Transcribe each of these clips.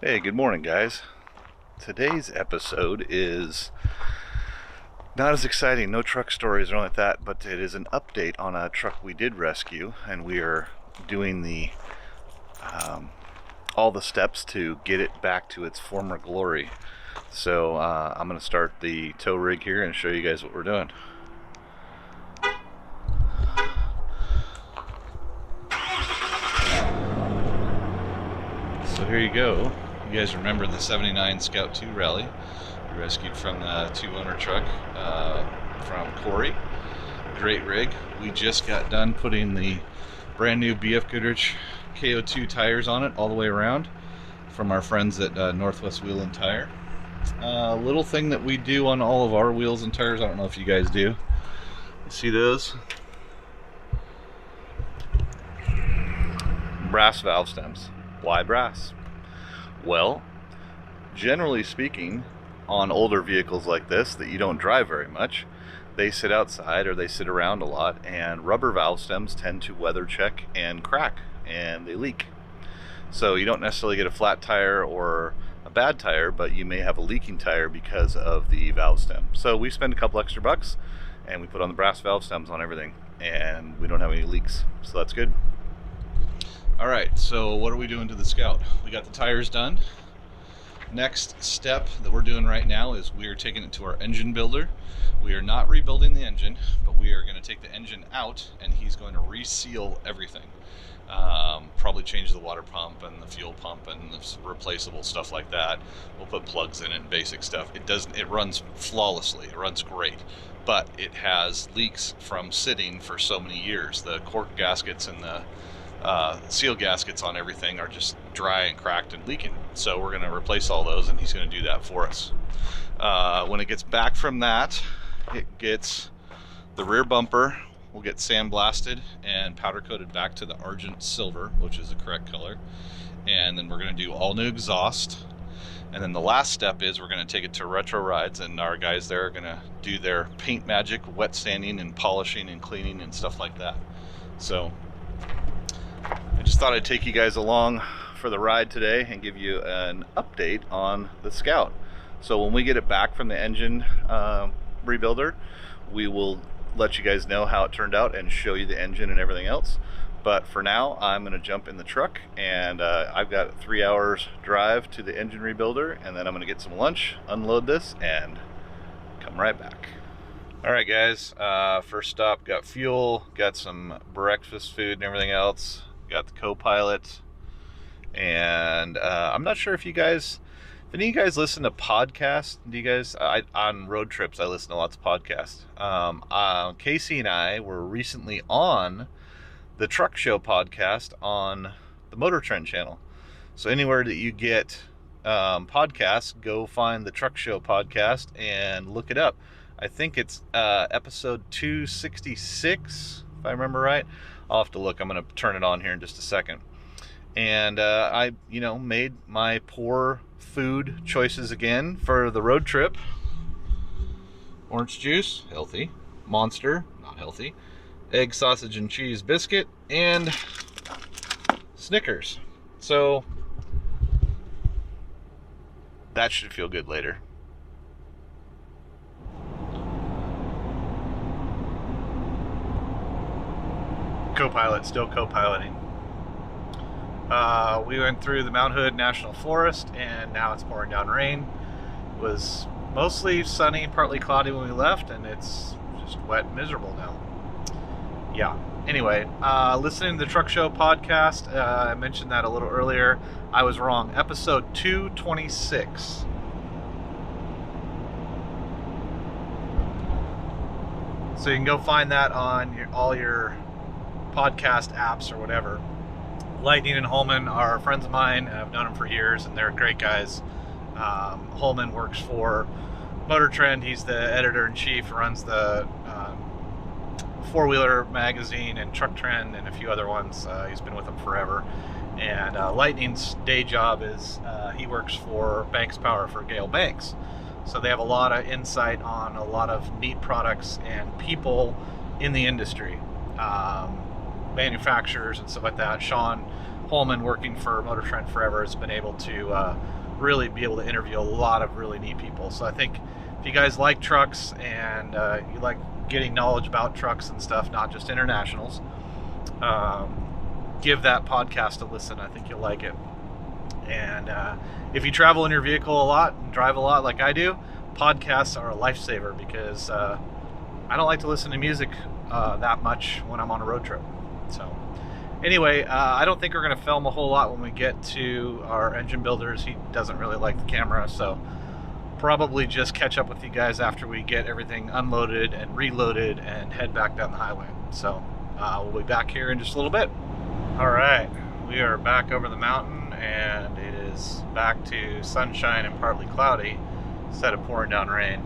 Hey, good morning, guys. Today's episode is not as exciting, no truck stories or anything like that, but it is an update on a truck we did rescue, and we are doing all the steps to get it back to its former glory. So I'm going to start the tow rig here and show you guys what we're doing. So here you go. You guys remember the 79 Scout II Rallye we rescued from the two-owner truck from Corey. Great rig. We just got done putting the brand new BF Goodrich KO2 tires on it all the way around from our friends at Northwest Wheel and Tire. Little thing that we do on all of our wheels and tires, I don't know if you guys do. You see those? Brass valve stems. Why brass? Well, generally speaking, on older vehicles like this that you don't drive very much, they sit outside or they sit around a lot, and rubber valve stems tend to weather check and crack, and they leak. So you don't necessarily get a flat tire or a bad tire, but you may have a leaking tire because of the valve stem. So we spend a couple extra bucks and we put on the brass valve stems on everything, and we don't have any leaks, so that's good. Alright, so what are we doing to the Scout? We got the tires done. Next step that we're doing right now is we are taking it to our engine builder. We are not rebuilding the engine, but we are going to take the engine out and he's going to reseal everything. Probably change the water pump and the fuel pump and the replaceable stuff like that. We'll put plugs in it and basic stuff. It runs flawlessly, it runs great, but it has leaks from sitting for so many years. The cork gaskets and the seal gaskets on everything are just dry and cracked and leaking. So we're going to replace all those, and he's going to do that for us. When it gets back from that, it gets the rear bumper will get sandblasted and powder coated back to the argent silver, which is the correct color. And then we're going to do all new exhaust. And then the last step is we're going to take it to Retro Rides, and our guys there are going to do their paint magic, wet sanding and polishing and cleaning and stuff like that. So I just thought I'd take you guys along for the ride today and give you an update on the Scout. So when we get it back from the engine rebuilder, we will let you guys know how it turned out and show you the engine and everything else. But for now, I'm going to jump in the truck, and I've got 3 hours drive to the engine rebuilder, and then I'm going to get some lunch, unload this, and come right back. Alright guys, first stop, got fuel, got some breakfast food and everything else, got the co-pilot, and I'm not sure if any of you guys listen to podcasts. Do you guys, on road trips, I listen to lots of podcasts. Casey and I were recently on the Truck Show podcast on the Motor Trend channel. So anywhere that you get podcasts, go find the Truck Show podcast and look it up. I think it's episode 266, if I remember right. I'll have to look. I'm going to turn it on here in just a second. And I, made my poor food choices again for the road trip. Orange juice, healthy. Monster, not healthy. Egg, sausage, and cheese biscuit, and Snickers. So that should feel good later. Co-pilot, still co-piloting. We went through the Mount Hood National Forest, and now it's pouring down rain. It was mostly sunny, partly cloudy when we left, and it's just wet and miserable now. Yeah. Anyway, listening to the Truck Show podcast, I mentioned that a little earlier. I was wrong. Episode 226. So you can go find that on all your podcast apps or whatever. Lightning and Holman are friends of mine. I've known them for years, and they're great guys. Holman works for Motor Trend. He's the editor-in-chief, runs the Four-Wheeler magazine and Truck Trend and a few other ones. He's been with them forever. And Lightning's day job is he works for Banks Power for Gale Banks. So they have a lot of insight on a lot of neat products and people in the industry. Manufacturers and stuff like that. Sean Holman, working for Motor Trend forever, has been able to really be able to interview a lot of really neat people. So I think if you guys like trucks and you like getting knowledge about trucks and stuff, not just internationals, give that podcast a listen. I think you'll like it. And if you travel in your vehicle a lot and drive a lot like I do, podcasts are a lifesaver, because I don't like to listen to music that much when I'm on a road trip. So anyway, I don't think we're going to film a whole lot when we get to our engine builders. He doesn't really like the camera, so probably just catch up with you guys after we get everything unloaded and reloaded and head back down the highway. So we'll be back here in just a little bit. All right, we are back over the mountain, and it is back to sunshine and partly cloudy instead of pouring down rain.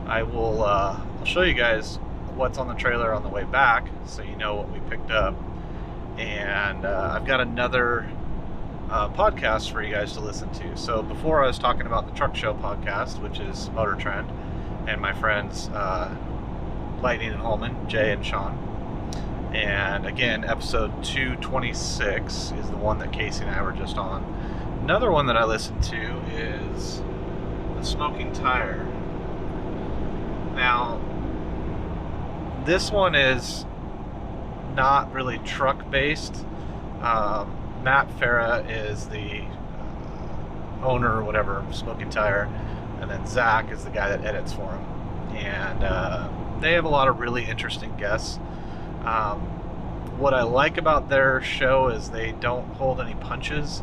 I'll show you guys what's on the trailer on the way back, so you know what we picked up. And I've got another podcast for you guys to listen to. So before, I was talking about the Truck Show podcast, which is Motor Trend, and my friends Lightning and Holman, Jay and Sean. And again, episode 226 is the one that Casey and I were just on. Another one that I listened to is the Smoking Tire. Now, this one is not really truck based. Matt Farah is the owner or whatever of Smoking Tire, and then Zach is the guy that edits for him. And they have a lot of really interesting guests. What I like about their show is they don't hold any punches.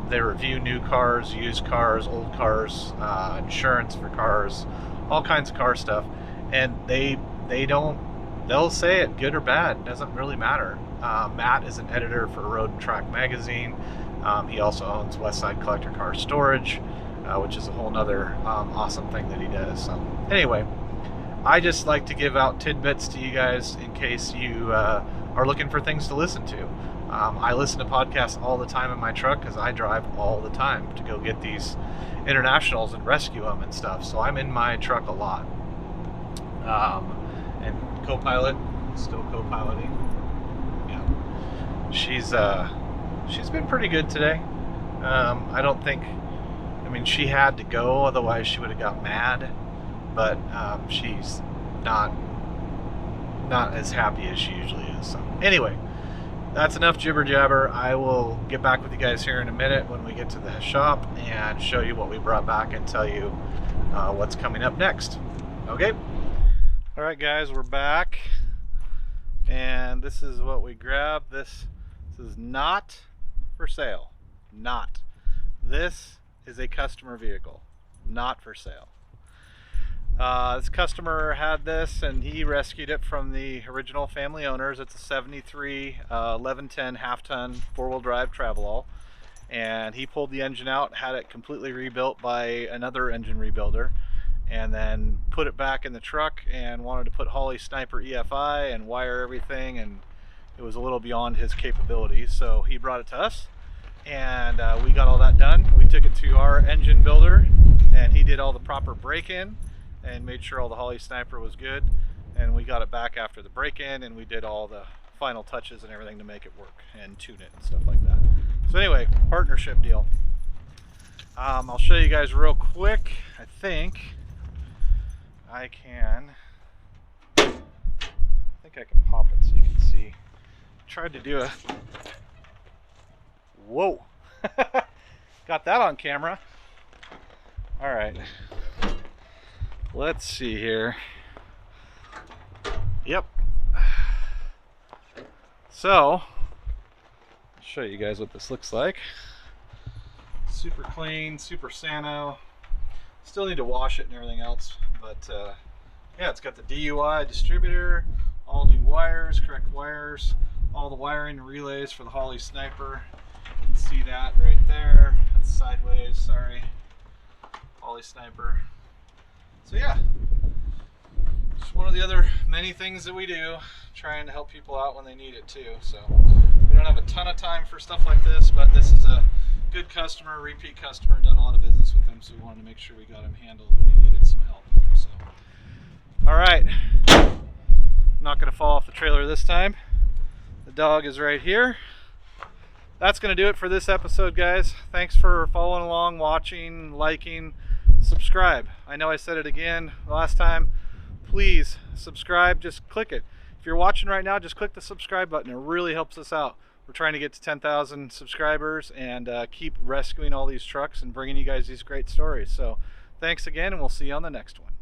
They review new cars, used cars, old cars, insurance for cars, all kinds of car stuff, and they'll say it good or bad, it doesn't really matter. Matt is an editor for Road and Track magazine. He also owns Westside Collector Car Storage, which is a whole nother awesome thing that he does. So anyway, I just like to give out tidbits to you guys in case you are looking for things to listen to. I listen to podcasts all the time in my truck because I drive all the time to go get these internationals and rescue them and stuff. So I'm in my truck a lot. And co-pilot, still co-piloting. Yeah, she's been pretty good today. I don't think, I mean, she had to go, otherwise she would have got mad. But she's not as happy as she usually is. So anyway, that's enough jibber jabber. I will get back with you guys here in a minute when we get to the shop and show you what we brought back and tell you what's coming up next. Okay? All right, guys, we're back, and this is what we grabbed. This is not for sale. Not. This is a customer vehicle, not for sale. This customer had this, and he rescued it from the original family owners. It's a 73 1110 half-ton four-wheel drive travelall, and he pulled the engine out, had it completely rebuilt by another engine rebuilder, and then put it back in the truck and wanted to put Holley Sniper EFI and wire everything, and it was a little beyond his capabilities. So he brought it to us, and we got all that done. We took it to our engine builder, and he did all the proper break-in and made sure all the Holley Sniper was good, and we got it back after the break-in, and we did all the final touches and everything to make it work and tune it and stuff like that. So anyway, partnership deal. I'll show you guys real quick. I think I can pop it so you can see. Tried to do a whoa got that on camera. All right, let's see here. Yep. So I'll show you guys what this looks like. Super clean, super sano. Still need to wash it and everything else, but yeah, it's got the DUI distributor, all new wires, correct wires, all the wiring and relays for the Holley Sniper. You can see that right there. That's sideways, sorry. Holley Sniper. So yeah, just one of the other many things that we do, trying to help people out when they need it too. So we don't have a ton of time for stuff like this, but this is a good customer, repeat customer, done a lot of business with him, so we wanted to make sure we got him handled when he needed some help. So, all right, I'm not going to fall off the trailer this time. The dog is right here, that's going to do it for this episode, guys. Thanks for following along, watching, liking, subscribe. I know I said it again last time. Please subscribe, just click it. If you're watching right now, just click the subscribe button. It really helps us out. We're trying to get to 10,000 subscribers and keep rescuing all these trucks and bringing you guys these great stories. So thanks again, and we'll see you on the next one.